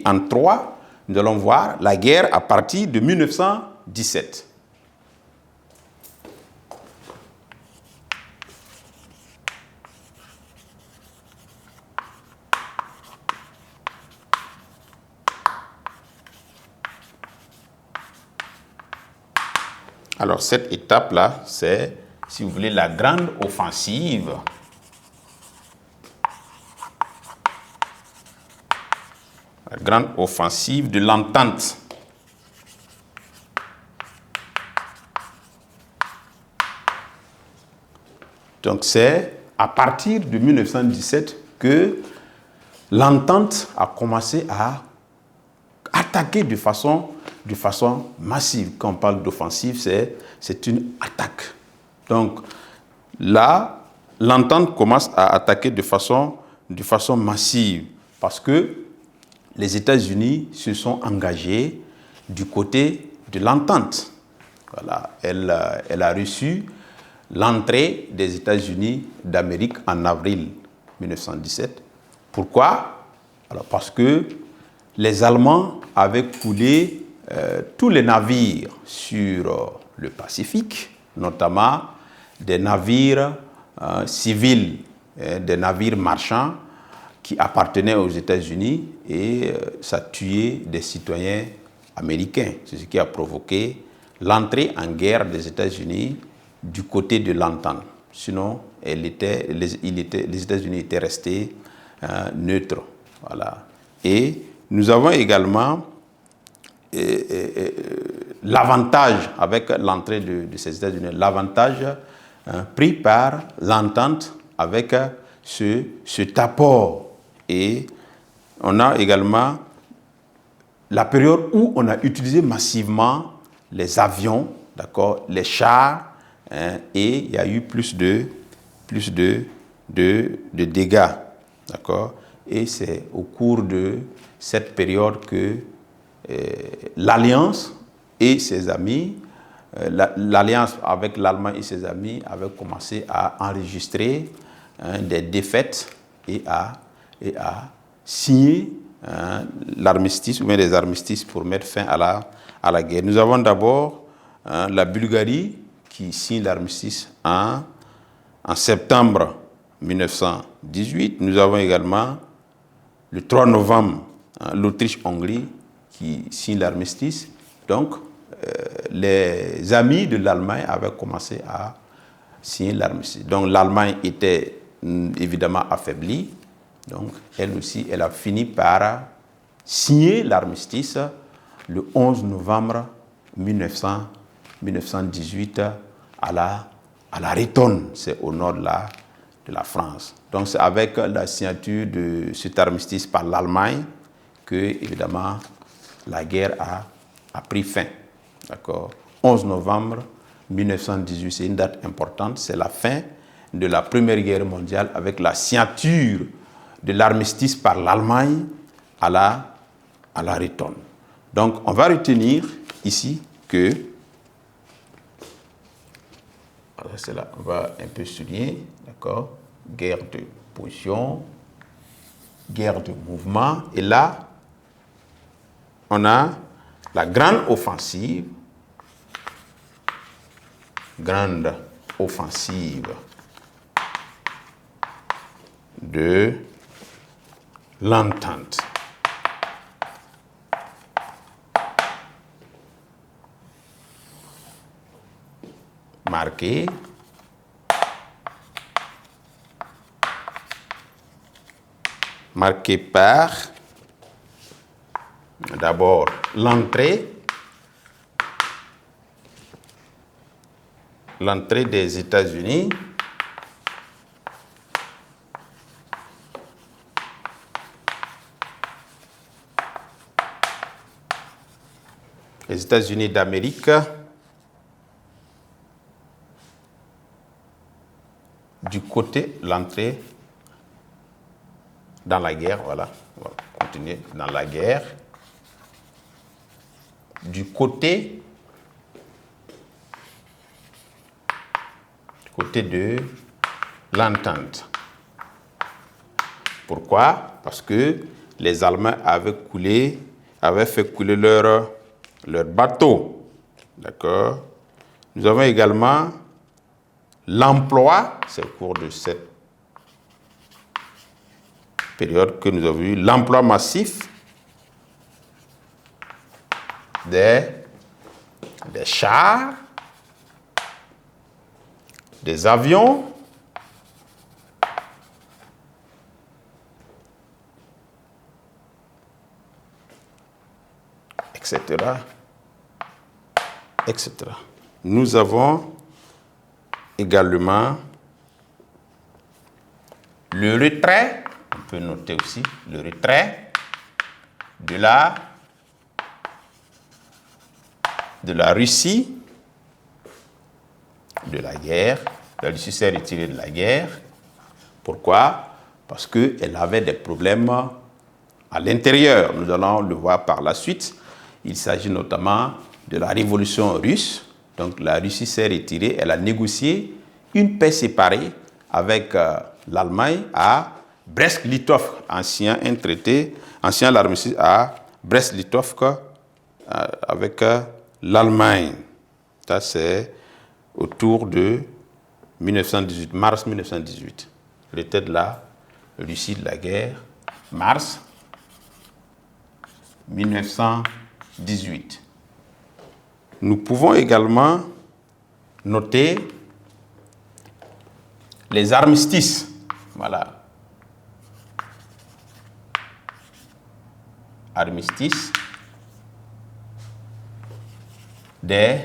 en 3, nous allons voir la guerre à partir de 1917. Alors, cette étape-là, c'est, si vous voulez, la grande offensive. La grande offensive de l'entente. Donc, c'est à partir de 1917 que l'entente a commencé à attaquer de façon massive. Quand on parle d'offensive, c'est une attaque. Donc, là, l'entente commence à attaquer de façon massive parce que les États-Unis se sont engagés du côté de l'entente. Voilà, elle a reçu l'entrée des États-Unis d'Amérique en avril 1917. Pourquoi? Alors parce que les Allemands avaient coulé tous les navires sur le Pacifique, notamment des navires civils, des navires marchands qui appartenaient aux États-Unis et ça tuait des citoyens américains. C'est ce qui a provoqué l'entrée en guerre des États-Unis du côté de l'entente. Sinon, les États-Unis étaient restés neutres. Voilà. Et nous avons également l'avantage, avec l'entrée de ces États-Unis, l'avantage pris par l'entente avec cet apport. Et on a également la période où on a utilisé massivement les avions, d'accord, les chars, et il y a eu plus de dégâts, d'accord. Et c'est au cours de cette période que l'Alliance et ses amis, l'Alliance avec l'Allemagne et ses amis avaient commencé à enregistrer des défaites et à signer l'armistice ou bien des armistices pour mettre fin à la guerre. Nous avons d'abord la Bulgarie qui signe l'armistice en septembre 1918. Nous avons également le 3 novembre l'Autriche-Hongrie qui signe l'armistice. Donc, les amis de l'Allemagne avaient commencé à signer l'armistice. Donc, l'Allemagne était évidemment affaiblie. Donc, elle aussi, elle a fini par signer l'armistice le 11 novembre 1918 à la Ritonne, c'est au nord de la France. Donc, c'est avec la signature de cet armistice par l'Allemagne que, évidemment, la guerre a pris fin. D'accord. 11 novembre 1918, c'est une date importante, c'est la fin de la Première Guerre mondiale avec la signature de l'armistice par l'Allemagne à la Ritonne. Donc, on va retenir ici que, c'est là, on va un peu souligner, d'accord, guerre de position, guerre de mouvement, et là, on a la grande offensive de l'entente. Marquée par d'abord l'entrée des États-Unis d'Amérique du côté, l'entrée dans la guerre, voilà, on va continuer dans la guerre, du côté de l'entente. Pourquoi? Parce que les Allemands avaient fait couler leur bateau. D'accord? Nous avons également l'emploi, c'est au cours de cette période que nous avons eu, l'emploi massif des chars, des avions, etc., etc. Nous avons également le retrait, on peut noter aussi le retrait de la Russie de la guerre. La Russie s'est retirée de la guerre. Pourquoi? Parce qu'elle avait des problèmes à l'intérieur. Nous allons le voir par la suite. Il s'agit notamment de la révolution russe. Donc la Russie s'est retirée. Elle a négocié une paix séparée avec l'Allemagne à Brest-Litovsk, ancien armistice à Brest-Litovsk avec l'Allemagne. Ça, c'est autour de 1918, mars 1918. Retrait de la Russie de la guerre, mars 1918. Nous pouvons également noter les armistices. Voilà. Armistice des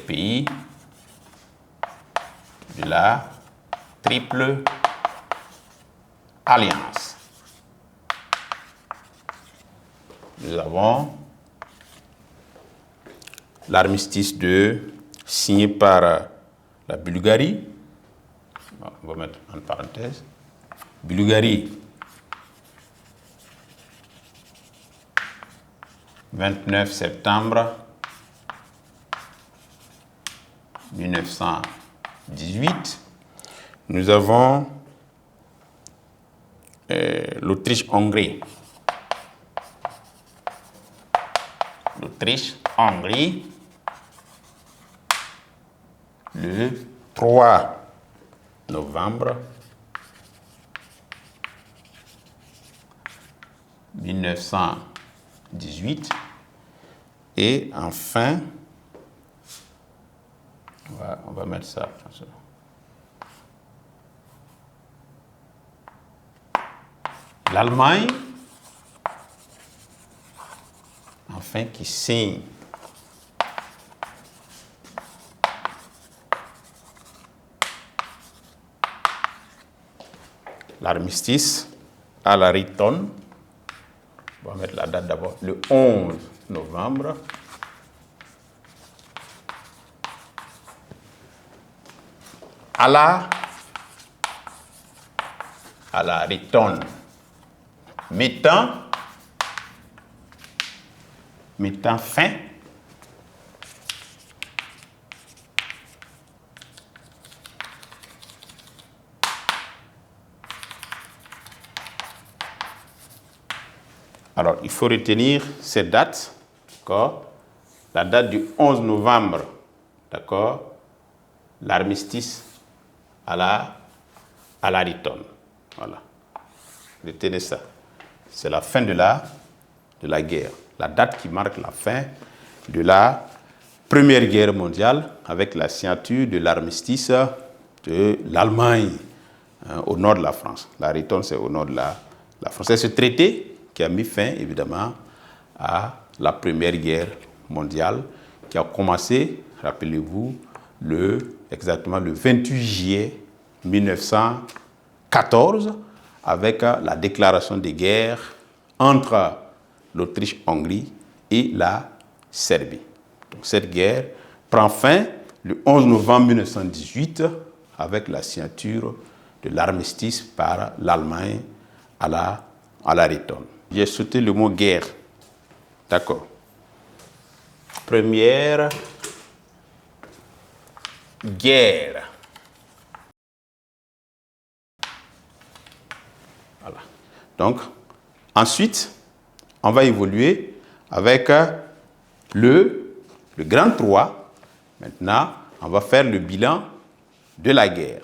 pays de la Triple Alliance. Nous avons l'armistice signé par la Bulgarie. On va mettre en parenthèse. Bulgarie, 29 septembre 1918. Nous avons l'Autriche-Hongrie. L'Autriche-Hongrie, le 3 novembre 1918. Et enfin, on va mettre ça. L'Allemagne, enfin, qui signe l'armistice à la Rayton. On va mettre la date d'abord, le 11 novembre. À la Rayton, mettant fin alors il faut retenir cette date, d'accord, la date du 11 novembre, d'accord, l'armistice à la Rayton. Voilà. Retenez ça. C'est la fin de la guerre. La date qui marque la fin de la Première Guerre mondiale avec la signature de l'armistice de l'Allemagne au nord de la France. La Rayton, c'est au nord de la France. C'est ce traité qui a mis fin, évidemment, à la Première Guerre mondiale qui a commencé, rappelez-vous, exactement le 28 juillet 1914 avec la déclaration de guerre entre l'Autriche-Hongrie et la Serbie. Donc, cette guerre prend fin le 11 novembre 1918 avec la signature de l'armistice par l'Allemagne à la Rayton. J'ai sauté le mot guerre. D'accord. Première guerre. Voilà. Donc, ensuite, on va évoluer avec le grand 3. Maintenant, on va faire le bilan de la guerre.